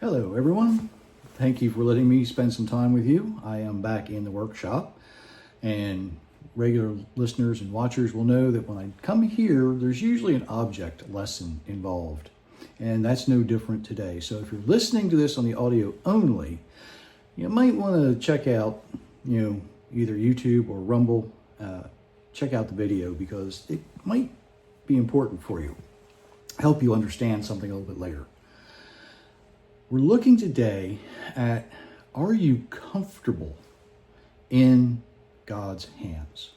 Hello, everyone. Thank you for letting me spend some time with you. I am back in the workshop, and regular listeners and watchers will know that when I come here, there's usually an object lesson involved, and that's no different today. So if you're listening to this on the audio only, you might want to check out, either YouTube or Rumble. Check out the video because it might be important for you, help you understand something a little bit later. We're looking today at, are you comfortable in God's hands?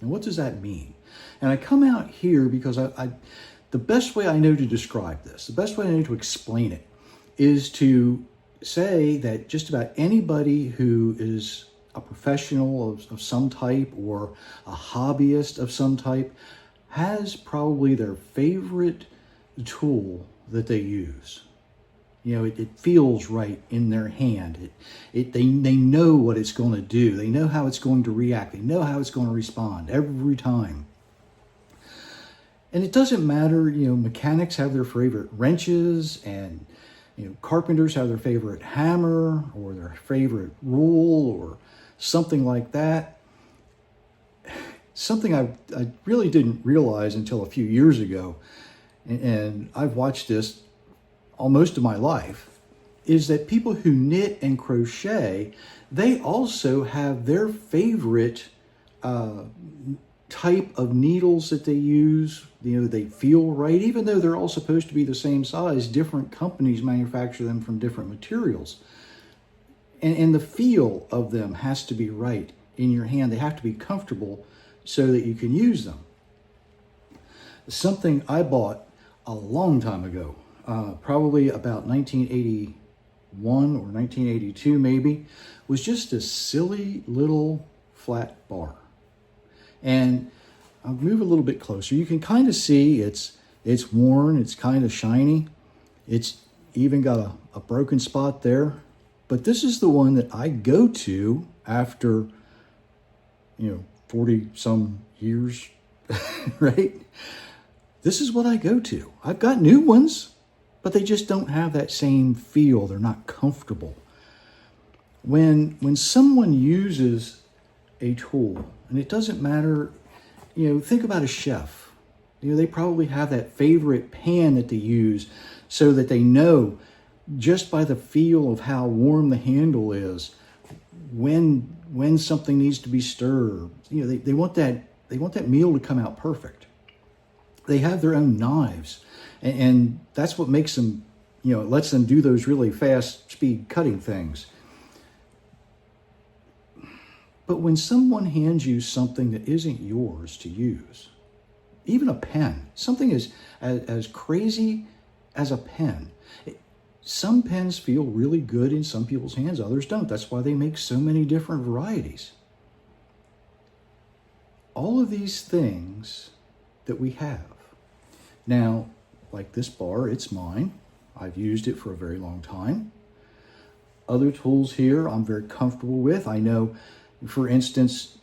And what does that mean? And I come out here because the best way I know to describe this, the best way I know to explain it, is to say that just about anybody who is a professional of some type or a hobbyist of some type has probably their favorite tool that they use. It feels right in their hand. They know what it's going to do. They know how it's going to react. They know how it's going to respond every time. And it doesn't matter, mechanics have their favorite wrenches, and carpenters have their favorite hammer or their favorite rule or something like that. Something I really didn't realize until a few years ago, and I've watched this almost of my life, is that people who knit and crochet, they also have their favorite type of needles that they use. They feel right, even though they're all supposed to be the same size. Different companies manufacture them from different materials. And the feel of them has to be right in your hand. They have to be comfortable so that you can use them. Something I bought a long time ago, probably about 1981 or 1982 maybe, was just a silly little flat bar. And I'll move a little bit closer. You can kind of see it's worn, it's kind of shiny. It's even got a broken spot there. But this is the one that I go to after, 40 some years, right? This is what I go to. I've got new ones, but they just don't have that same feel. They're not comfortable. When someone uses a tool, and it doesn't matter, think about a chef. They probably have that favorite pan that they use so that they know just by the feel of how warm the handle is when something needs to be stirred. They want that meal to come out perfect. They have their own knives, and that's what makes them, it lets them do those really fast speed cutting things. But when someone hands you something that isn't yours to use, even a pen, something as crazy as a pen, some pens feel really good in some people's hands, others don't. That's why they make so many different varieties. All of these things that we have. Now, like this bar, it's mine. I've used it for a very long time. Other tools here I'm very comfortable with. I know, for instance,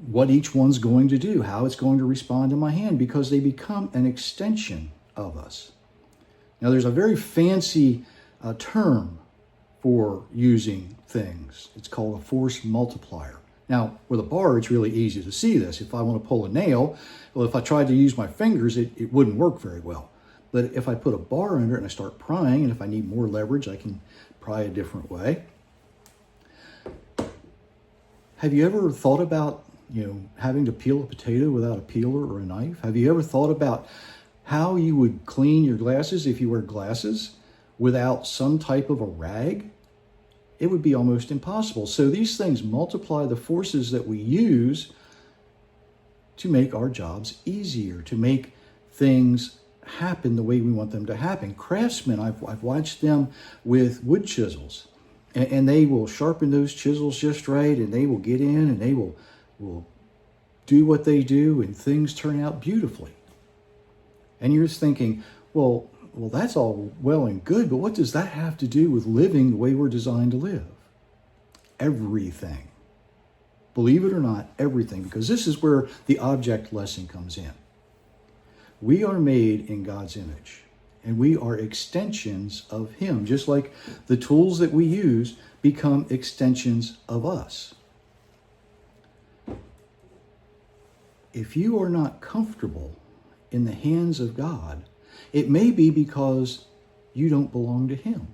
what each one's going to do, how it's going to respond in my hand, because they become an extension of us. Now, there's a very fancy term for using things. It's called a force multiplier. Now, with a bar, it's really easy to see this. If I want to pull a nail, well, if I tried to use my fingers, it wouldn't work very well. But if I put a bar under it and I start prying, and if I need more leverage, I can pry a different way. Have you ever thought about, having to peel a potato without a peeler or a knife? Have you ever thought about how you would clean your glasses if you wear glasses without some type of a rag? It would be almost impossible. So these things multiply the forces that we use to make our jobs easier, to make things happen the way we want them to happen. Craftsmen, I've watched them with wood chisels, and they will sharpen those chisels just right, and they will get in and they will do what they do, and things turn out beautifully. And you're just thinking, well, that's all well and good, but what does that have to do with living the way we're designed to live? Everything. Believe it or not, everything, because this is where the object lesson comes in. We are made in God's image. And we are extensions of him, just like the tools that we use become extensions of us. If you are not comfortable in the hands of God, it may be because you don't belong to him.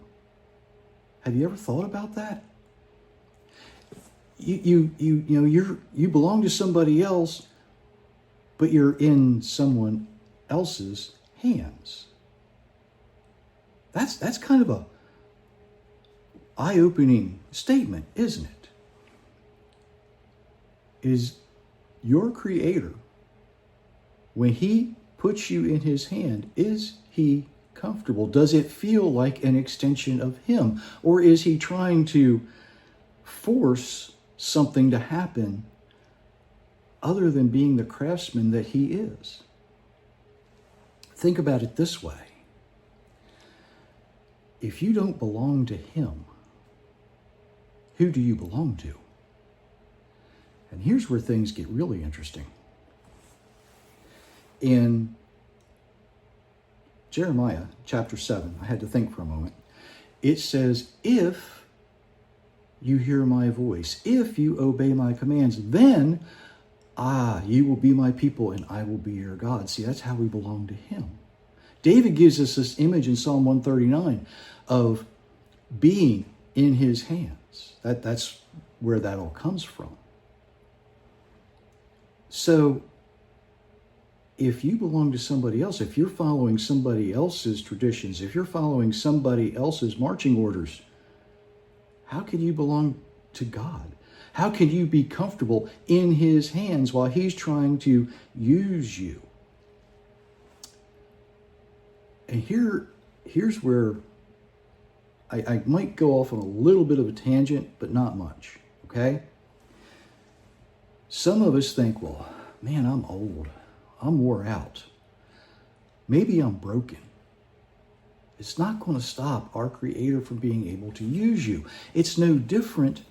Have you ever thought about that? You belong to somebody else, but you're in someone else's hands. That's kind of a eye-opening statement, isn't it? Is your Creator, when he puts you in his hand, is he comfortable? Does it feel like an extension of him? Or is he trying to force something to happen other than being the craftsman that he is? Think about it this way. If you don't belong to him, who do you belong to? And here's where things get really interesting. In Jeremiah chapter 7, I had to think for a moment, it says, if you hear my voice, if you obey my commands, then you will be my people and I will be your God. See, that's how we belong to him. David gives us this image in Psalm 139 of being in his hands. That's where that all comes from. So if you belong to somebody else, if you're following somebody else's traditions, if you're following somebody else's marching orders, how can you belong to God? How can you be comfortable in his hands while he's trying to use you? And here's where I might go off on a little bit of a tangent, but not much, okay? Some of us think, well, man, I'm old. I'm wore out. Maybe I'm broken. It's not going to stop our Creator from being able to use you. It's no different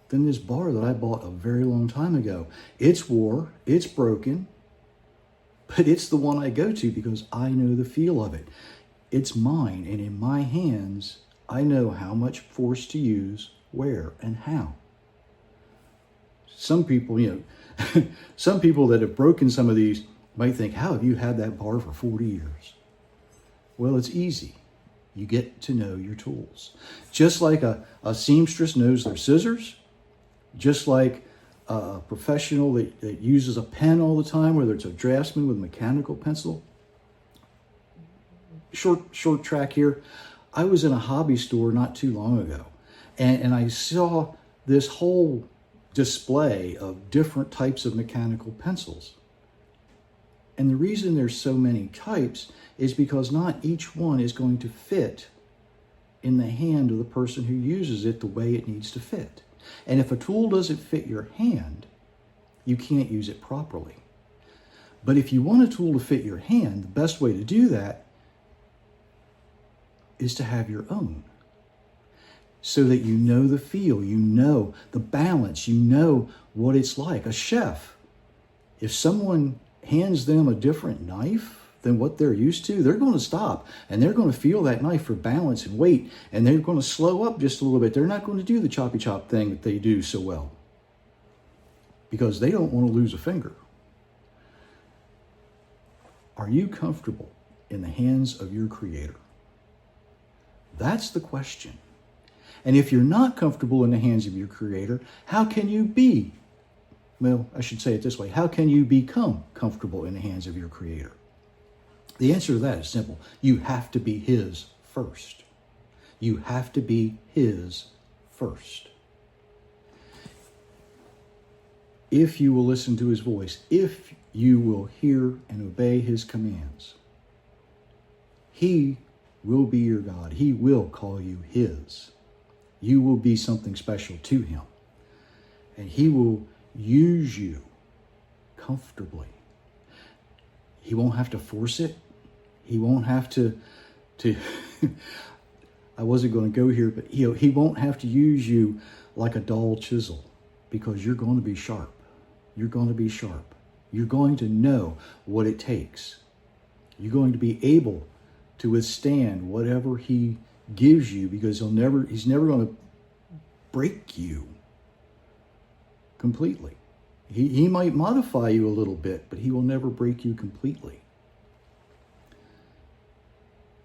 than this bar that I bought a very long time ago. It's wore, it's broken, but it's the one I go to because I know the feel of it. It's mine, and in my hands, I know how much force to use, where, and how. Some people, some people that have broken some of these might think, how have you had that bar for 40 years? Well, it's easy. You get to know your tools. Just like a seamstress knows their scissors, just like a professional that uses a pen all the time, whether it's a draftsman with a mechanical pencil. Short track here. I was in a hobby store not too long ago, and I saw this whole display of different types of mechanical pencils. And the reason there's so many types is because not each one is going to fit in the hand of the person who uses it the way it needs to fit. And if a tool doesn't fit your hand, you can't use it properly. But if you want a tool to fit your hand, the best way to do that is to have your own. So that you know the feel, you know the balance, you know what it's like. A chef, if someone hands them a different knife than what they're used to, they're going to stop and they're going to feel that knife for balance and weight, and they're going to slow up just a little bit. They're not going to do the choppy chop thing that they do so well because they don't want to lose a finger. Are you comfortable in the hands of your Creator? That's the question. And if you're not comfortable in the hands of your Creator, how can you be? Well, I should say it this way. How can you become comfortable in the hands of your Creator? The answer to that is simple. You have to be His first. You have to be His first. If you will listen to His voice, if you will hear and obey His commands, He will be your God. He will call you His. You will be something special to Him. And He will use you comfortably. He won't have to force it. He won't have to I wasn't going to go here, but He won't have to use you like a dull chisel because you're going to be sharp. You're going to be sharp. You're going to know what it takes. You're going to be able to withstand whatever he gives you, because he's never going to break you completely. He might modify you a little bit, but he will never break you completely.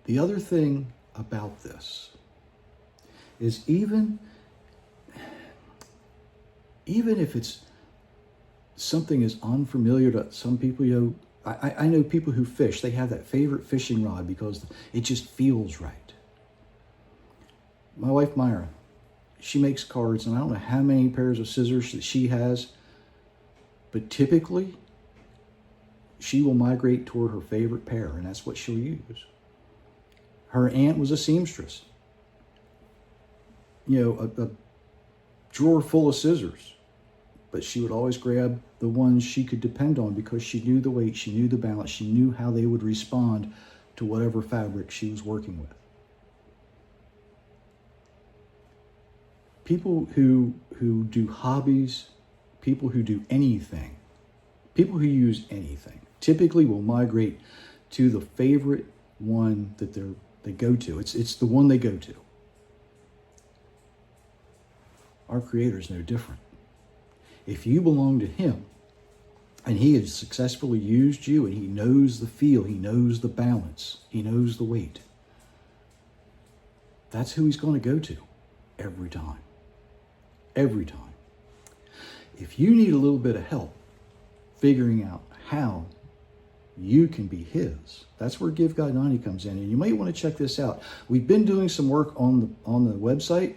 The other thing about this is even if it's something is unfamiliar to some people, I know people who fish, they have that favorite fishing rod because it just feels right. My wife, Myra, she makes cards, and I don't know how many pairs of scissors that she has, but typically she will migrate toward her favorite pair, and that's what she'll use. Her aunt was a seamstress. A drawer full of scissors, but she would always grab the ones she could depend on because she knew the weight, she knew the balance, she knew how they would respond to whatever fabric she was working with. People who do hobbies, people who do anything, people who use anything, typically will migrate to the favorite one that they go to. It's the one they go to. Our Creator is no different. If you belong to Him, and He has successfully used you, and He knows the feel, He knows the balance, He knows the weight, that's who He's going to go to every time. Every time. If you need a little bit of help figuring out how you can be His, that's where Give God 90 comes in. And you might want to check this out. We've been doing some work on the website.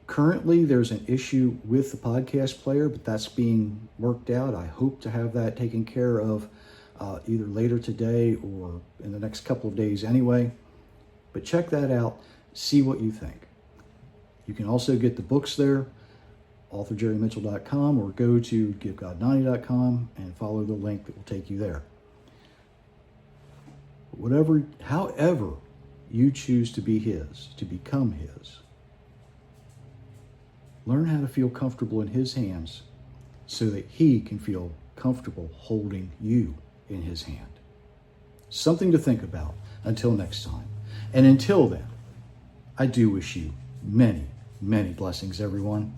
Currently, there's an issue with the podcast player, but that's being worked out. I hope to have that taken care of either later today or in the next couple of days anyway. But check that out. See what you think. You can also get the books there, authorjerrymitchell.com, or go to givegod90.com and follow the link that will take you there. However you choose to be His, to become His, learn how to feel comfortable in His hands so that He can feel comfortable holding you in His hand. Something to think about until next time. And until then, I do wish you many, many blessings, everyone.